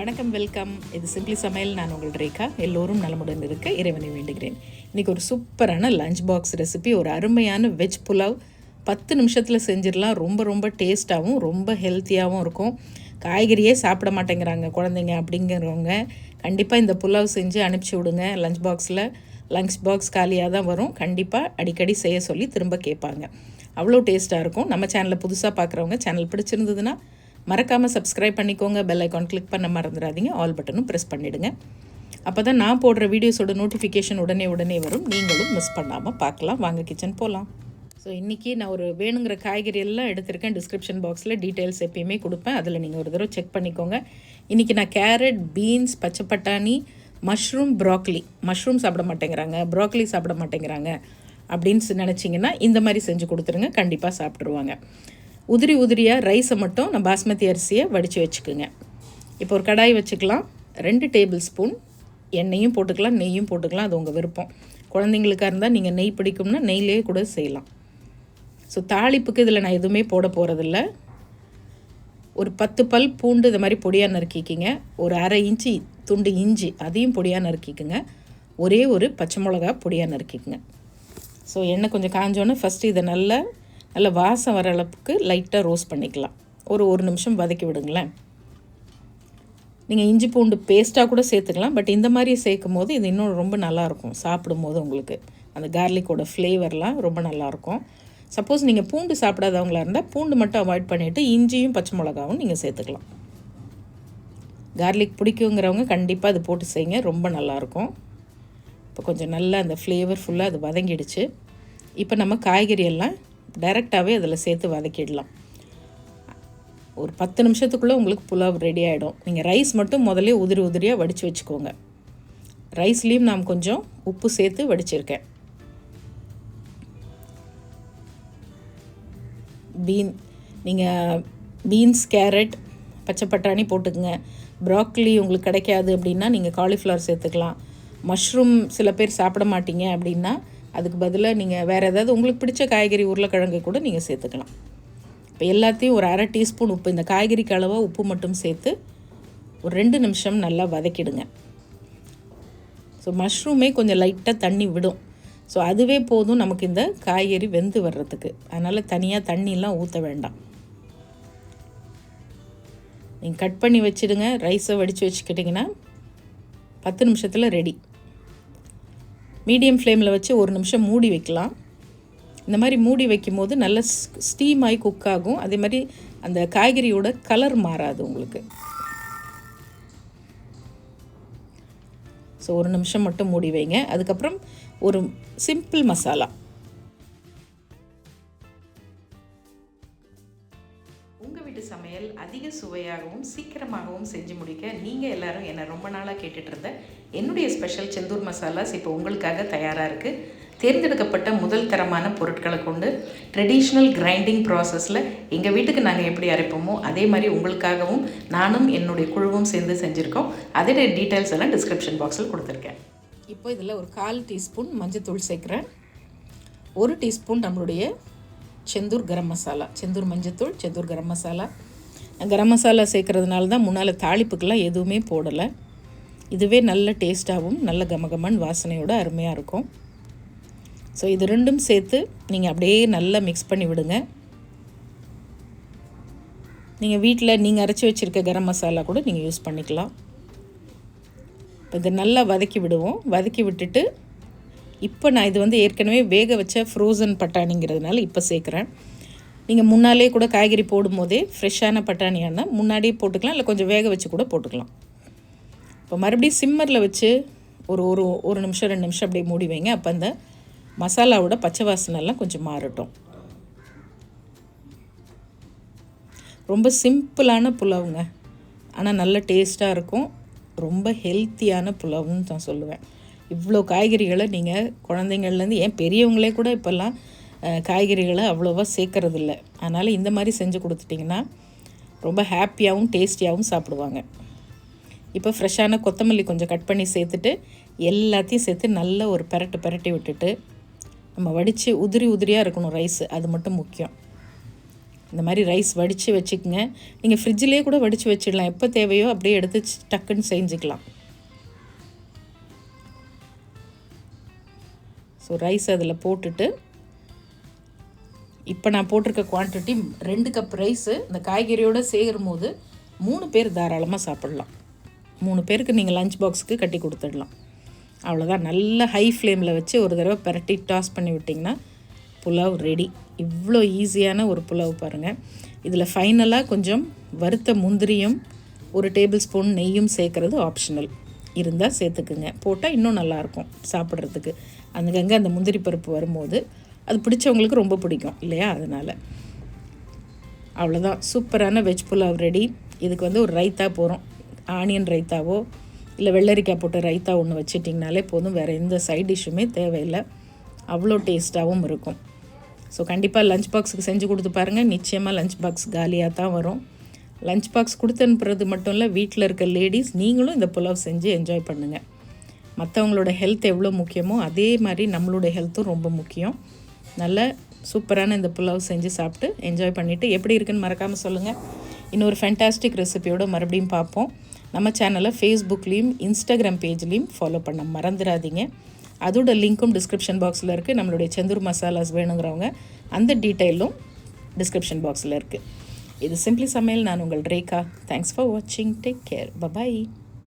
வணக்கம், வெல்கம். இது சிம்பிளி சமையல். நான் உங்கள் ரேகா. எல்லோரும் நலமுடன் இருக்க இறைவனை வேண்டுகிறேன். இன்றைக்கி ஒரு சூப்பரான லஞ்ச் பாக்ஸ் ரெசிபி, ஒரு அருமையான வெஜ் புலாவ். 10 நிமிஷத்தில் செஞ்சிடலாம். ரொம்ப ரொம்ப டேஸ்ட்டாகவும் ரொம்ப ஹெல்த்தியாகவும் இருக்கும். காய்கறியே சாப்பிட மாட்டேங்கிறாங்க குழந்தைங்க அப்படிங்கிறவங்க கண்டிப்பாக இந்த புலாவ் செஞ்சு அனுப்பிச்சி விடுங்க. லஞ்ச் பாக்ஸ் காலியாக தான் வரும். கண்டிப்பாக அடிக்கடி செய்ய சொல்லி திரும்ப கேட்பாங்க. அவ்வளோ டேஸ்ட்டாக இருக்கும். நம்ம சேனலில் புதுசாக பார்க்குறவங்க சேனல் பிடிச்சிருந்ததுன்னா மறக்காமல் சப்ஸ்கிரைப் பண்ணிக்கோங்க. பெல் ஐக்கான் கிளிக் பண்ண மறந்துடாதீங்க. ஆல் பட்டனும் ப்ரெஸ் பண்ணிவிடுங்க. அப்போ தான் நான் போடுற வீடியோஸோட நோட்டிஃபிகேஷன் உடனே வரும். நீங்களும் மிஸ் பண்ணாமல் பார்க்கலாம். வாங்க கிச்சன் போகலாம். ஸோ இன்றைக்கி நான் ஒரு வேணுங்கிற காய்கறி எல்லாம் எடுத்திருக்கேன். டிஸ்கிரிப்ஷன் பாக்ஸில் டீட்டெயில்ஸ் எப்பயுமே கொடுப்பேன். அதில் நீங்கள் ஒரு தடவை செக் பண்ணிக்கோங்க. இன்றைக்கி நான் கேரட், பீன்ஸ், பச்சை பட்டாணி, மஷ்ரூம் சாப்பிட மாட்டேங்கிறாங்க, ப்ராக்லி சாப்பிட மாட்டேங்கிறாங்க அப்படின்னு நினச்சிங்கன்னா இந்த மாதிரி செஞ்சு கொடுத்துருங்க. கண்டிப்பாக சாப்பிட்ருவாங்க. உதிரியாக ரைஸை மட்டும் நான் பாஸ்மதி அரிசியை வடித்து வச்சுக்குங்க. இப்போ ஒரு கடாய் வச்சுக்கலாம். 2 டேபிள் ஸ்பூன் எண்ணெயும் போட்டுக்கலாம், நெய்யும் போட்டுக்கலாம். அது உங்கள் விருப்பம். குழந்தைங்களுக்காக இருந்தால் நீங்கள் நெய் பிடிக்கும்னா நெய்லேயே கூட செய்யலாம். ஸோ தாளிப்புக்கு இதில் நான் எதுவுமே போட போகிறதில்ல. ஒரு 10 பல் பூண்டு இது மாதிரி பொடியாக நறுக்கிக்கிங்க. ஒரு அரை இன்ச்சு துண்டு இஞ்சி அதையும் பொடியாக நறுக்கிக்குங்க. ஒரே ஒரு பச்சை மிளகா பொடியாக நறுக்கிக்குங்க. ஸோ எண்ணெய் கொஞ்சம் காஞ்சோன்னே ஃபஸ்ட்டு இதை நல்லா வாசம் வர அளவுக்கு லைட்டாக ரோஸ்ட் பண்ணிக்கலாம். ஒரு நிமிஷம் வதக்கி விடுங்களேன். நீங்கள் இஞ்சி பூண்டு பேஸ்ட்டாக கூட சேர்த்துக்கலாம். பட் இந்த மாதிரி சேர்க்கும் போது இது இன்னும் ரொம்ப நல்லாயிருக்கும். சாப்பிடும்போது உங்களுக்கு அந்த கார்லிக்கோட ஃப்ளேவர்லாம் ரொம்ப நல்லாயிருக்கும். சப்போஸ் நீங்கள் பூண்டு சாப்பிடாதவங்களாக இருந்தால் பூண்டு மட்டும் அவாய்ட் பண்ணிவிட்டு இஞ்சியும் பச்சை மிளகாவும் நீங்கள் சேர்த்துக்கலாம். கார்லிக் பிடிக்குங்கிறவங்க கண்டிப்பாக அது போட்டு செய்யுங்க. ரொம்ப நல்லாயிருக்கும். இப்போ கொஞ்சம் நல்லா அந்த ஃப்ளேவர் ஃபுல்லாக அது வதங்கிடுச்சு. இப்போ நம்ம காய்கறி எல்லாம் டைரெக்டாகவே அதில் சேர்த்து வதக்கிடலாம். ஒரு 10 நிமிஷத்துக்குள்ளே உங்களுக்கு புலாவ் ரெடி ஆகிடும். நீங்கள் ரைஸ் மட்டும் முதல்ல உதிரியாக வடித்து வச்சுக்கோங்க. ரைஸ்லேயும் நான் கொஞ்சம் உப்பு சேர்த்து வடிச்சிருக்கேன். நீங்கள் பீன்ஸ், கேரட், பச்சை பட்டாணி போட்டுக்குங்க. ப்ராக்லி உங்களுக்கு கிடைக்காது அப்படின்னா நீங்கள் காலிஃப்ளவர் சேர்த்துக்கலாம். மஷ்ரூம் சில பேர் சாப்பிட மாட்டீங்க அப்படின்னா அதுக்கு பதிலாக நீங்கள் வேறு ஏதாவது உங்களுக்கு பிடிச்ச காய்கறி, உருளைக்கிழங்கு கூட நீங்கள் சேர்த்துக்கலாம். இப்போ எல்லாத்தையும் ஒரு அரை டீஸ்பூன் உப்பு, இந்த காய்கறிக்கு அளவாக உப்பு மட்டும் சேர்த்து ஒரு 2 நிமிஷம் நல்லா வதக்கிடுங்க. ஸோ மஷ்ரூமே கொஞ்சம் லைட்டாக தண்ணி விடும். ஸோ அதுவே போதும் நமக்கு இந்த காய்கறி வெந்து வர்றதுக்கு. அதனால் தனியாக தண்ணியெலாம் ஊற்ற வேண்டாம். நீங்கள் கட் பண்ணி வச்சுடுங்க. ரைஸை வடித்து வச்சுக்கிட்டிங்கன்னா 10 நிமிஷத்தில் ரெடி. மீடியம் ஃப்ளேமில் வச்சு 1 நிமிஷம் மூடி வைக்கலாம். இந்த மாதிரி மூடி வைக்கும் போது நல்ல ஸ்டீம் ஆகி குக் ஆகும். அதே மாதிரி அந்த காய்கறியோட கலர் மாறாது உங்களுக்கு. ஸோ 1 நிமிஷம் மட்டும் மூடி வைங்க. அதுக்கப்புறம் ஒரு சிம்பிள் மசாலா. உங்கள் வீட்டு சமையல் அதிக சுவையாகவும் சீக்கிரமாகவும் செஞ்சு முடிக்க நீங்கள் எல்லோரும் என்னை ரொம்ப நாளாக கேட்டுட்டு இருந்த என்னுடைய ஸ்பெஷல் செந்தூர் மசாலாஸ் இப்போ உங்களுக்காக தயாராக இருக்குது. தேர்ந்தெடுக்கப்பட்ட முதல் தரமான பொருட்களை கொண்டு ட்ரெடிஷ்னல் கிரைண்டிங் ப்ராசஸில் எங்கள் வீட்டுக்கு நாங்கள் எப்படி அரைப்போமோ அதே மாதிரி உங்களுக்காகவும் நானும் என்னுடைய குழுவும் சேர்ந்து செஞ்சுருக்கோம். அதோட டீட்டெயில்ஸ் எல்லாம் டிஸ்கிரிப்ஷன் பாக்ஸில் கொடுத்துருக்கேன். இப்போ இதில் ஒரு 1/4 டீஸ்பூன் மஞ்சத்தூள் சேர்க்குறேன். 1 டீஸ்பூன் நம்மளுடைய செந்தூர் கரம் மசாலா, செந்தூர் மஞ்சத்தூள், செந்தூர் கரம் மசாலா. கரம் மசாலா சேர்க்குறதுனால தான் முன்னால் தாளிப்புக்கெல்லாம் எதுவுமே போடலை. இதுவே நல்ல டேஸ்ட்டாகவும் நல்ல கமகமன் வாசனையோட அருமையாக இருக்கும். ஸோ இது ரெண்டும் சேர்த்து நீங்கள் அப்படியே நல்லா மிக்ஸ் பண்ணி விடுங்க. நீங்கள் வீட்டில் நீங்கள் அரைச்சி வச்சுருக்க கரம் மசாலா கூட நீங்கள் யூஸ் பண்ணிக்கலாம். இப்போ இதை நல்லா வதக்கி விடுவோம். வதக்கி விட்டுட்டு இப்போ நான் இது ஏற்கனவே வேக வச்ச ஃப்ரோசன் பட்டாணிங்கிறதுனால இப்போ சேர்க்குறேன். நீங்கள் முன்னாலே கூட காய்கறி போடும்போதே ஃப்ரெஷ்ஷான பட்டாணியானா முன்னாடியே போட்டுக்கலாம், இல்லை கொஞ்சம் வேக வச்சு கூட போட்டுக்கலாம். இப்போ மறுபடியும் சிம்மரில் வச்சு ஒரு நிமிஷம் 2 நிமிஷம் அப்படியே மூடி வைங்க. அப்போ அந்த மசாலாவோட பச்சை வாசனைலாம் கொஞ்சம் மாறட்டும். ரொம்ப சிம்பிளான புலாவுங்க, ஆனால் நல்ல டேஸ்ட்டாக இருக்கும். ரொம்ப ஹெல்த்தியான புலாவுன்னு நான் சொல்லுவேன். இவ்வளோ காய்கறிகளை நீங்கள் குழந்தைங்கள்லேருந்து ஏன் பெரியவங்களே கூட இப்போல்லாம் காய்கறிகளை அவ்வளோவா சேர்க்கறதில்ல. அதனால் இந்த மாதிரி செஞ்சு கொடுத்துட்டிங்கன்னா ரொம்ப ஹாப்பியாகவும் டேஸ்டியாகவும் சாப்பிடுவாங்க. இப்போ ஃப்ரெஷ்ஷான கொத்தமல்லி கொஞ்சம் கட் பண்ணி சேர்த்துட்டு எல்லாத்தையும் சேர்த்து நல்ல ஒரு பெரட்டி விட்டுட்டு நம்ம வடித்து உதிரியாக இருக்கணும் ரைஸு, அது மட்டும் முக்கியம். இந்த மாதிரி ரைஸ் வடித்து வச்சுக்கோங்க. நீங்கள் ஃப்ரிட்ஜிலே கூட வடித்து வச்சிடலாம். எப்போ தேவையோ அப்படியே எடுத்து டக்குன்னு செஞ்சுக்கலாம். ஸோ ரைஸ் அதில் போட்டுட்டு, இப்போ நான் போட்டிருக்க குவான்டிட்டி 2 கப் ரைஸு. இந்த காய்கறியோடு சேரும் போது 3 பேர் தாராளமாக சாப்பிட்லாம். 3 பேருக்கு நீங்கள் லஞ்ச் பாக்ஸுக்கு கட்டி கொடுத்துடலாம். அவ்வளோதான். நல்ல ஹை ஃப்ளேமில் வச்சு ஒரு தடவை பரட்டி டாஸ் பண்ணி விட்டிங்கன்னா புலாவ் ரெடி. இவ்வளோ ஈஸியான ஒரு புலாவ் பாருங்கள். இதில் ஃபைனலாக கொஞ்சம் வறுத்த முந்திரியும் 1 டேபிள் ஸ்பூன் நெய்யும் சேர்க்குறது ஆப்ஷனல். இருந்தால் சேர்த்துக்குங்க. போட்டால் இன்னும் நல்லாயிருக்கும் சாப்பிட்றதுக்கு. அங்கங்கே அந்த முந்திரி பருப்பு வரும்போது அது பிடிச்சவங்களுக்கு ரொம்ப பிடிக்கும் இல்லையா? அதனால் அவ்வளோதான். சூப்பரான வெஜ் புலாவ் ரெடி. இதுக்கு ஒரு ரைத்தா போகிறோம். ஆனியன் ரைத்தாவோ இல்லை வெள்ளரிக்காய் போட்ட ரைத்தா ஒன்று வச்சிட்டிங்கனாலே போதும். வேறு எந்த சைட் டிஷ்ஷுமே தேவையில்லை. அவ்வளோ டேஸ்ட்டாகவும் இருக்கும். ஸோ கண்டிப்பாக லஞ்ச் பாக்ஸுக்கு செஞ்சு கொடுத்து பாருங்கள். நிச்சயமாக லஞ்ச் பாக்ஸ் காலியாக தான் வரும். லஞ்ச் பாக்ஸ் கொடுத்து அனுப்புறது மட்டும் இல்லை, வீட்டில் இருக்க லேடிஸ் நீங்களும் இந்த புலாவ் செஞ்சு என்ஜாய் பண்ணுங்கள். மற்றவங்களோட ஹெல்த் எவ்வளோ முக்கியமோ அதே மாதிரி நம்மளோட ஹெல்த்தும் ரொம்ப முக்கியம். நல்ல சூப்பரான இந்த புலாவ் செஞ்சு சாப்பிட்டு என்ஜாய் பண்ணிவிட்டு எப்படி இருக்குன்னு மறக்காமல் சொல்லுங்கள். இன்னொரு ஃபேண்டாஸ்டிக் ரெசிபியோடு மறுபடியும் பார்ப்போம். நம்ம சேனலை ஃபேஸ்புக்லேயும் இன்ஸ்டாகிராம் பேஜ்லேயும் ஃபாலோ பண்ண மறந்துடாதீங்க. அதோட லிங்க்கும் டிஸ்கிரிப்ஷன் பாக்ஸில் இருக்குது. நம்மளுடைய செந்தூர் மசாலாஸ் வேணுங்கிறவங்க அந்த டீட்டெயிலும் டிஸ்கிரிப்ஷன் பாக்ஸில் இருக்குது. இது சிம்பிளி சமையல். நான் உங்கள் ரேகா. தேங்க்ஸ் ஃபார் வாட்சிங். Take care. பபாய்.